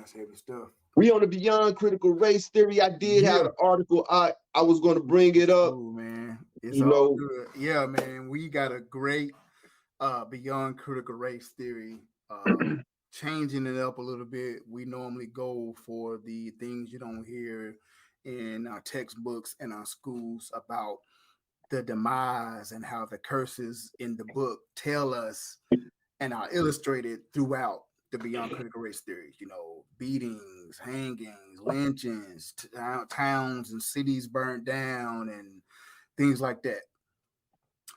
that's heavy stuff. We on the Beyond Critical Race Theory. I did have Yeah. an article. I was going to bring it up. Oh man, it's You all know, good. Yeah, man, we got a great Beyond Critical Race Theory. Changing it up a little bit. We normally go for the things you don't hear in our textbooks and our schools about the demise and how the curses in the book tell us and are illustrated throughout the Beyond Critical Race Theory. You know, beatings, hangings, lynchings, towns and cities burned down, and things like that.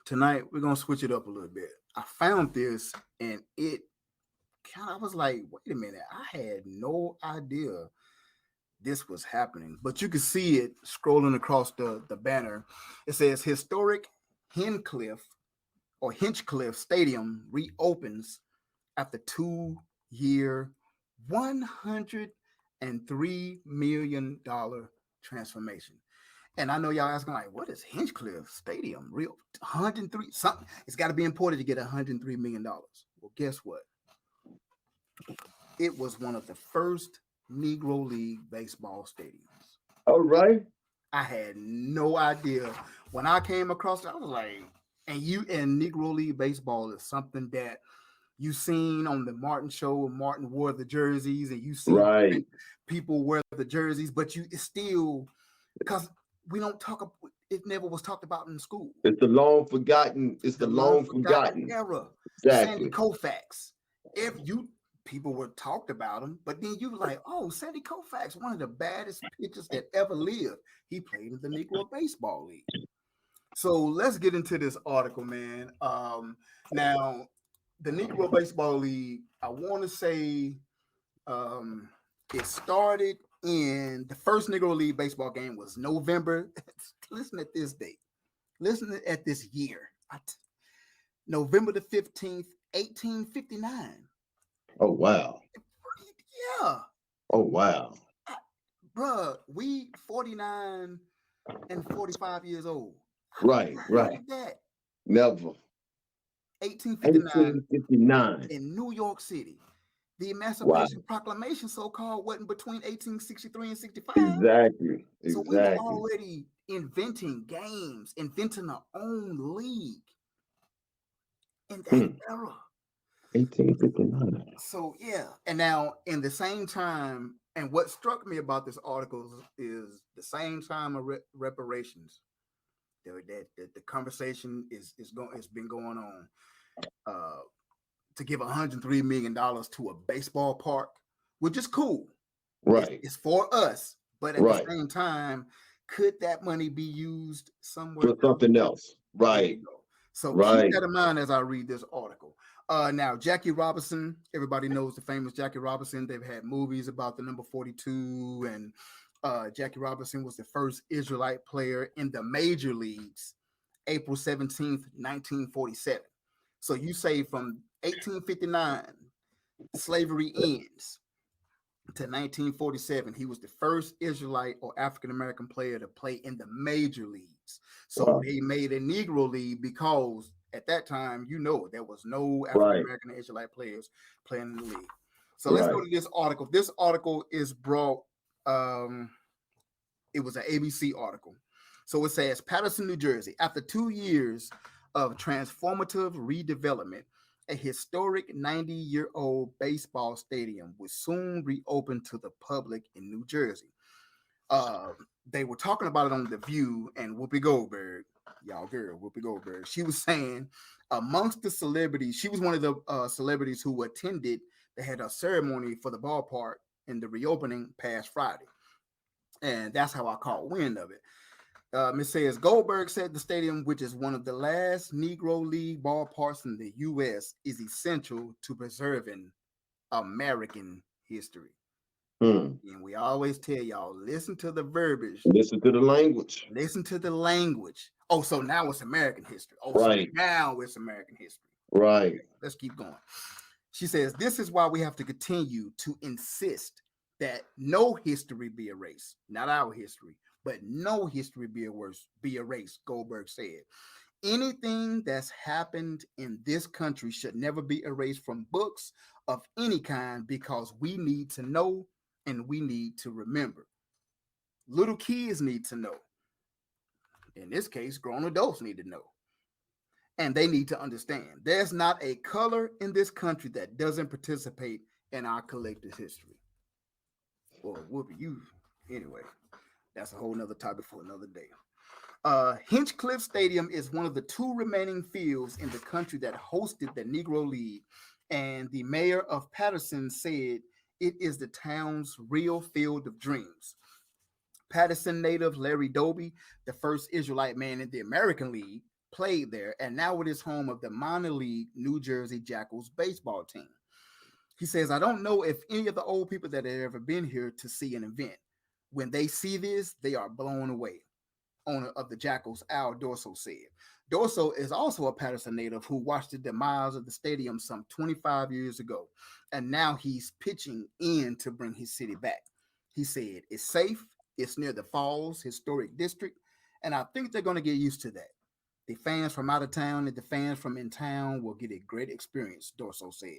Tonight, we're going to switch it up a little bit. I found this and it kind of, I was like, wait a minute, I had no idea this was happening. But you can see it scrolling across the banner. It says historic Hinchliffe or Hinchliffe Stadium reopens after 2 year, $103 million transformation. And I know y'all asking like, what is Hinchliffe Stadium? Real 103 something. It's got to be important to get $103 million. Well, guess what? It was one of the first Negro League baseball stadiums. all right. I had no idea when I came across it. I was like, and Negro League baseball is something that you seen on the Martin show. Martin wore the jerseys, and you see Right. people wear the jerseys, but it's still because we don't talk. It never was talked about in school. It's the long forgotten. It's the The long long forgotten forgotten. era. Sandy Exactly. Koufax. If you people were talked about him, but then you were like, oh, Sandy Koufax, one of the baddest pitchers that ever lived. He played in the Negro Baseball League. So let's get into this article, man. Now the Negro Baseball League, I want to say it started in the first Negro League baseball game was November. Listen at this date. Listen at this year. November the 15th, 1859. Oh wow. Yeah. Oh wow. Bruh, we 49 and 45 years old. Right. How Right. did that? Never. 1859 1859. in New York City. The Wow. Emancipation Proclamation, so-called, wasn't between 1863 and 65. Exactly. So we were Exactly. already inventing games, inventing our own league in that Hmm. era. 1859. So yeah, and now in the same time, and what struck me about this article is the same time of reparations. That the conversation is going. It's been going on to give $103 million to a baseball park, which is cool. Right. It's for us, but at the Right. same time, could that money be used somewhere For else? something else. There Right. you go. So keep Right. that in mind as I read this article. Now, Jackie Robinson, everybody knows the famous Jackie Robinson. They've had movies about the number 42, and Jackie Robinson was the first Israelite player in the major leagues, April 17th, 1947. So you say from 1859, slavery ends to 1947, he was the first Israelite or African American player to play in the major leagues. So Wow. they made a Negro League because at that time, there was no African Right. American and Israelite players playing in the league. So let's go Right. to this article. This article is brought, it was an ABC article. So it says Patterson, New Jersey, after 2 years of transformative redevelopment, a historic 90-year-old baseball stadium will soon reopen to the public in New Jersey. They were talking about it on The View, and Whoopi Goldberg, y'all girl, Whoopi Goldberg, she was saying amongst the celebrities, she was one of the celebrities who attended, they had a ceremony for the ballpark in the reopening past Friday. And that's how I caught wind of it. It says Goldberg said the stadium, which is one of the last Negro League ballparks in the U.S., is essential to preserving American history. Hmm. And we always tell y'all, listen to the verbiage, Listen to the language. listen to the language. Oh, so now it's American history. Oh, so Right. now it's American history. Right. Okay, let's keep going. She says, this is why we have to continue to insist that no history be erased, not our history, but no history be erased, Goldberg said. Anything that's happened in this country should never be erased from books of any kind because we need to know and we need to remember. Little kids need to know. In this case, grown adults need to know. And they need to understand there's not a color in this country that doesn't participate in our collective history. Well, whoopee, you. Anyway, that's a whole nother topic for another day. Hinchliffe Stadium is one of the two remaining fields in the country that hosted the Negro League, and the mayor of Patterson said it is the town's real field of dreams. Patterson native Larry Doby, the first Israelite man in the American League, played there, and now it is home of the minor league New Jersey Jackals baseball team. He says, I don't know if any of the old people that have ever been here to see an event. When they see this, they are blown away. Owner of the Jackals, Al Dorso, said. Dorso is also a Patterson native who watched the demise of the stadium some 25 years ago, and now he's pitching in to bring his city back. He said, it's safe, it's near the Falls Historic District, and I think they're going to get used to that. The fans from out of town and the fans from in town will get a great experience, Dorso said.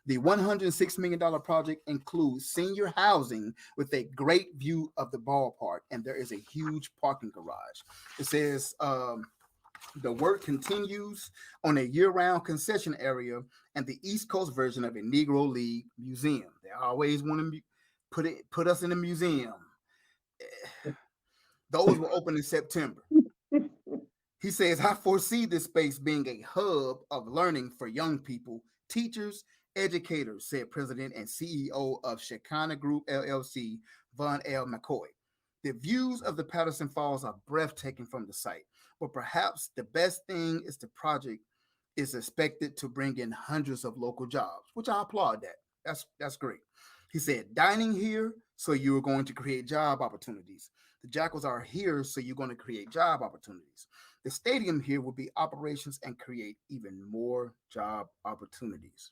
The $106 million project includes senior housing with a great view of the ballpark, and there is a huge parking garage. It says the work continues on a year-round concession area and the East Coast version of a Negro League museum. They always want to put us in a museum. Those will open in September. He says, I foresee this space being a hub of learning for young people, teachers, educators, said President and CEO of Shekinah Group LLC, Von L. McCoy. The views of the Patterson Falls are breathtaking from the site, but perhaps the best thing is the project is expected to bring in hundreds of local jobs, which I applaud that. That's great. He said, dining here, so you're going to create job opportunities. The Jackals are here, so you're going to create job opportunities. The stadium here will be operations and create even more job opportunities.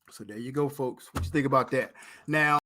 So there you go, folks. What you think about that? Now,